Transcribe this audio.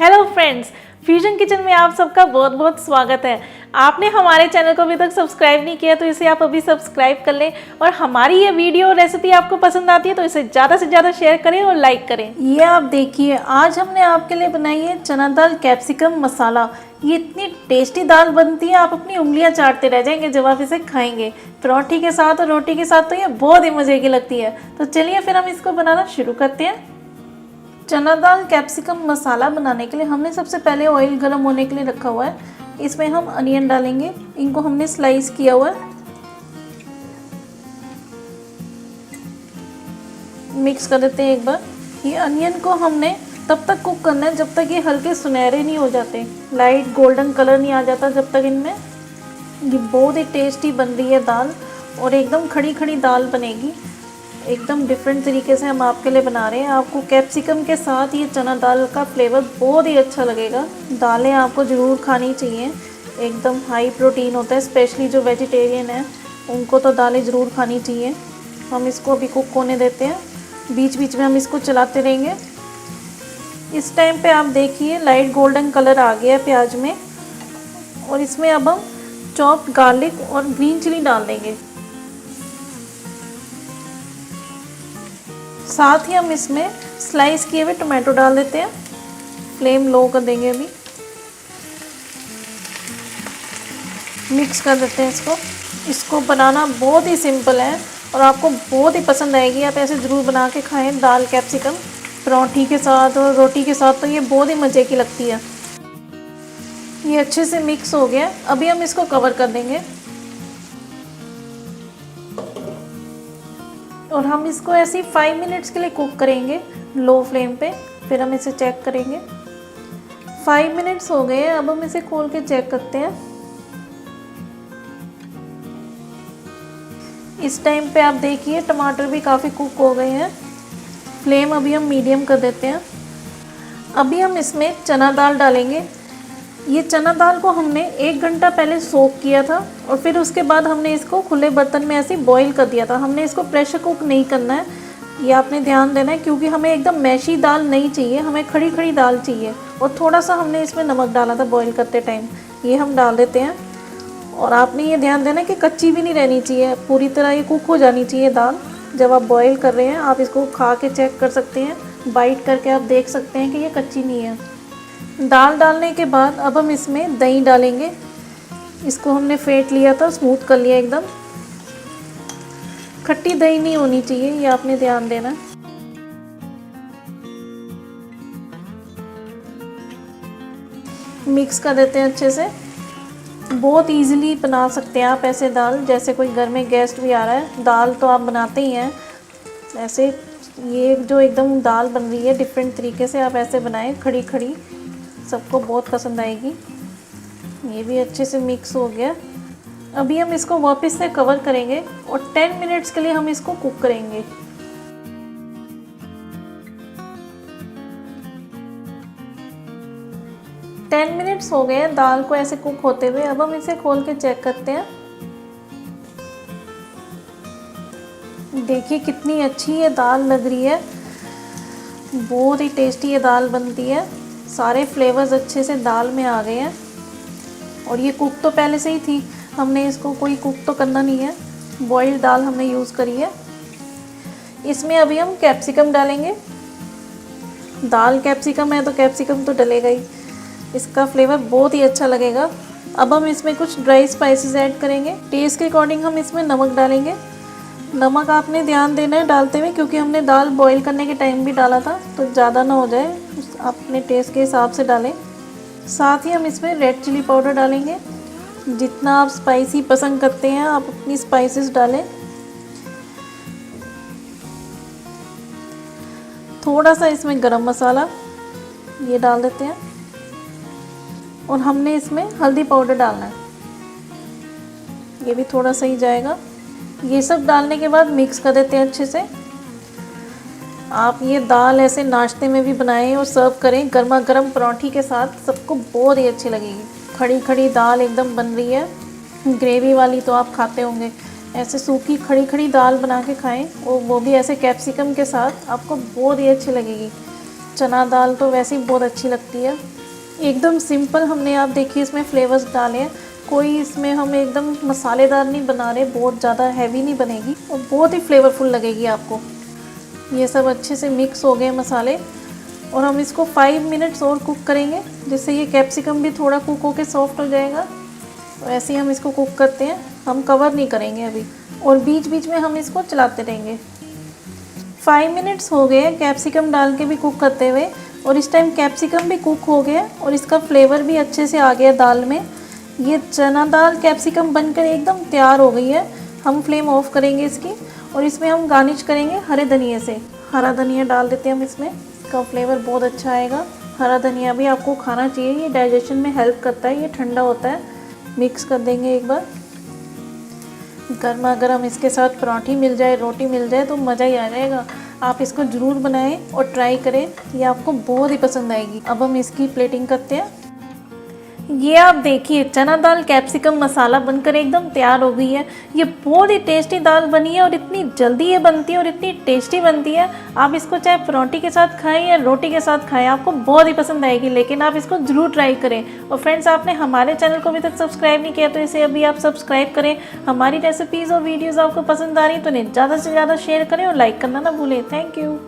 Hello friends, fusion kitchen में आप सबका बहुत बहुत स्वागत है। आपने हमारे चैनल को अभी तक सब्सक्राइब नहीं किया तो इसे आप अभी सब्सक्राइब कर लें और हमारी ये वीडियो रेसिपी आपको पसंद आती है तो इसे ज़्यादा से ज़्यादा शेयर करें और लाइक करें। ये आप देखिए, आज हमने आपके लिए बनाई है चना दाल कैप्सिकम मसाला। ये इतनी टेस्टी दाल बनती है, आप अपनी उंगलियां चाटते रह जाएंगे जब आप इसे खाएंगे। परोठी के साथ और रोटी के साथ तो ये बहुत ही मज़े की लगती है। तो चलिए फिर हम इसको बनाना शुरू करते हैं। चना दाल कैप्सिकम मसाला बनाने के लिए हमने सबसे पहले ऑयल गर्म होने के लिए रखा हुआ है। इसमें हम अनियन डालेंगे, इनको हमने स्लाइस किया हुआ है। मिक्स कर देते हैं एक बार। ये अनियन को हमने तब तक कुक करना है जब तक ये हल्के सुनहरे नहीं हो जाते, लाइट गोल्डन कलर नहीं आ जाता जब तक इनमें। ये बहुत ही टेस्टी बन रही है दाल और एकदम खड़ी खड़ी दाल बनेगी। एकदम डिफरेंट तरीके से हम आपके लिए बना रहे हैं। आपको कैप्सिकम के साथ ये चना दाल का फ्लेवर बहुत ही अच्छा लगेगा। दालें आपको ज़रूर खानी चाहिए, एकदम हाई प्रोटीन होता है। स्पेशली जो वेजिटेरियन है उनको तो दालें ज़रूर खानी चाहिए। हम इसको अभी कुक होने देते हैं, बीच बीच में हम इसको चलाते रहेंगे। इस टाइम पे आप देखिए लाइट गोल्डन कलर आ गया है प्याज में, और इसमें अब हम चॉप्ड गार्लिक और ग्रीन चिली डाल देंगे। साथ ही हम इसमें स्लाइस किए हुए टोमेटो डाल देते हैं। फ्लेम लो कर देंगे अभी। मिक्स कर देते हैं इसको। इसको बनाना बहुत ही सिंपल है और आपको बहुत ही पसंद आएगी। आप ऐसे ज़रूर बना के खाएं दाल कैप्सिकम परोठी के साथ और रोटी के साथ, तो ये बहुत ही मज़े की लगती है। ये अच्छे से मिक्स हो गया, अभी हम इसको कवर कर देंगे और हम इसको ऐसे ही 5 मिनट्स के लिए कुक करेंगे लो फ्लेम पे। फिर हम इसे चेक करेंगे। 5 मिनट्स हो गए हैं, अब हम इसे खोल के चेक करते हैं। इस टाइम पे आप देखिए टमाटर भी काफ़ी कुक हो गए हैं। फ्लेम अभी हम मीडियम कर देते हैं। अभी हम इसमें चना दाल डालेंगे। ये चना दाल को हमने 1 घंटा पहले सोक किया था और फिर उसके बाद हमने इसको खुले बर्तन में ऐसे बॉईल कर दिया था। हमने इसको प्रेशर कुक नहीं करना है, ये आपने ध्यान देना है, क्योंकि हमें एकदम मैशी दाल नहीं चाहिए, हमें खड़ी खड़ी दाल चाहिए। और थोड़ा सा हमने इसमें नमक डाला था बॉईल करते टाइम, ये हम डाल देते हैं। और आपने ये ध्यान देना है कि कच्ची भी नहीं रहनी चाहिए, पूरी तरह ये कुक हो जानी चाहिए दाल। जब आप बॉईल कर रहे हैं आप इसको खा के चेक कर सकते हैं, बाइट करके आप देख सकते हैं कि ये कच्ची नहीं है। दाल डालने के बाद अब हम इसमें दही डालेंगे। इसको हमने फेंट लिया था, स्मूथ कर लिया एकदम। खट्टी दही नहीं होनी चाहिए, ये आपने ध्यान देना। मिक्स कर देते हैं अच्छे से। बहुत इजीली बना सकते हैं आप ऐसे दाल, जैसे कोई घर में गेस्ट भी आ रहा है। दाल तो आप बनाते ही हैं ऐसे, ये जो एकदम दाल बन रही है डिफरेंट तरीके से, आप ऐसे बनाएं खड़ी खड़ी, सबको बहुत पसंद आएगी। ये भी अच्छे से मिक्स हो गया। अभी हम इसको वापस से कवर करेंगे और 10 मिनट्स के लिए हम इसको कुक करेंगे। टेन मिनट्स हो गए हैं दाल को ऐसे कुक होते हुए। अब हम इसे खोल के चेक करते हैं। देखिए कितनी अच्छी ये दाल लग रही है, बहुत ही टेस्टी ये दाल बनती है। सारे फ्लेवर्स अच्छे से दाल में आ गए हैं और ये कुक तो पहले से ही थी, हमने इसको कोई कुक तो करना नहीं है। बॉइल्ड दाल हमने यूज़ करी है। इसमें अभी हम कैप्सिकम डालेंगे। दाल कैप्सिकम है तो कैप्सिकम तो डलेगा ही, इसका फ्लेवर बहुत ही अच्छा लगेगा। अब हम इसमें कुछ ड्राई स्पाइसेस ऐड करेंगे। टेस्ट के अकॉर्डिंग हम इसमें नमक डालेंगे। नमक आपने ध्यान देना है डालते हुए, क्योंकि हमने दाल बॉईल करने के टाइम भी डाला था, तो ज़्यादा ना हो जाए, अपने टेस्ट के हिसाब से डालें। साथ ही हम इसमें रेड चिली पाउडर डालेंगे। जितना आप स्पाइसी पसंद करते हैं आप अपनी स्पाइसेस डालें। थोड़ा सा इसमें गरम मसाला ये डाल देते हैं और हमने इसमें हल्दी पाउडर डालना है, ये भी थोड़ा सा ही जाएगा। ये सब डालने के बाद मिक्स कर देते हैं अच्छे से। आप ये दाल ऐसे नाश्ते में भी बनाएं और सर्व करें गर्मा गर्म परोठी के साथ, सबको बहुत ही अच्छी लगेगी। खड़ी खड़ी दाल एकदम बन रही है, ग्रेवी वाली तो आप खाते होंगे, ऐसे सूखी खड़ी खड़ी दाल बना के खाएं और वो भी ऐसे कैप्सिकम के साथ, आपको बहुत ही अच्छी लगेगी। चना दाल तो वैसे ही बहुत अच्छी लगती है। एकदम सिंपल हमने आप देखिए इसमें फ्लेवर्स डाले हैं, कोई इसमें हम एकदम मसालेदार नहीं बना रहे, बहुत ज़्यादा हैवी नहीं बनेगी और बहुत ही फ्लेवरफुल लगेगी आपको। ये सब अच्छे से मिक्स हो गए मसाले और हम इसको 5 मिनट्स और कुक करेंगे, जिससे ये कैप्सिकम भी थोड़ा कुक होके सॉफ्ट हो जाएगा। तो ऐसे ही हम इसको कुक करते हैं, हम कवर नहीं करेंगे अभी, और बीच बीच में हम इसको चलाते रहेंगे। 5 मिनट्स हो गए हैं कैप्सिकम डाल के भी कुक करते हुए, और इस टाइम कैप्सिकम भी कुक हो गया और इसका फ्लेवर भी अच्छे से आ गया दाल में। ये चना दाल कैप्सिकम बनकर एकदम तैयार हो गई है। हम फ्लेम ऑफ करेंगे इसकी और इसमें हम गार्निश करेंगे हरे धनिए से। हरा धनिया डाल देते हैं हम इसमें, इसका फ्लेवर बहुत अच्छा आएगा। हरा धनिया भी आपको खाना चाहिए, ये डाइजेशन में हेल्प करता है, ये ठंडा होता है। मिक्स कर देंगे एक बार। गर्मा गर्म इसके साथ पराठी मिल जाए, रोटी मिल जाए तो मज़ा ही आ जाएगा। आप इसको ज़रूर बनाएं और ट्राई करें, ये आपको बहुत ही पसंद आएगी। अब हम इसकी प्लेटिंग करते हैं। ये आप देखिए चना दाल कैप्सिकम मसाला बनकर एकदम तैयार हो गई है। ये बहुत ही टेस्टी दाल बनी है और इतनी जल्दी ये बनती है और इतनी टेस्टी बनती है। आप इसको चाहे पराठी के साथ खाएं या रोटी के साथ खाएं, आपको बहुत ही पसंद आएगी, लेकिन आप इसको ज़रूर ट्राई करें। और फ्रेंड्स, आपने हमारे चैनल को अभी तक सब्सक्राइब नहीं किया तो इसे अभी आप सब्सक्राइब करें। हमारी रेसिपीज़ और वीडियोज़ आपको पसंद आ रही तो इन्हें ज़्यादा से ज़्यादा शेयर करें और लाइक करना ना भूलें। Thank you.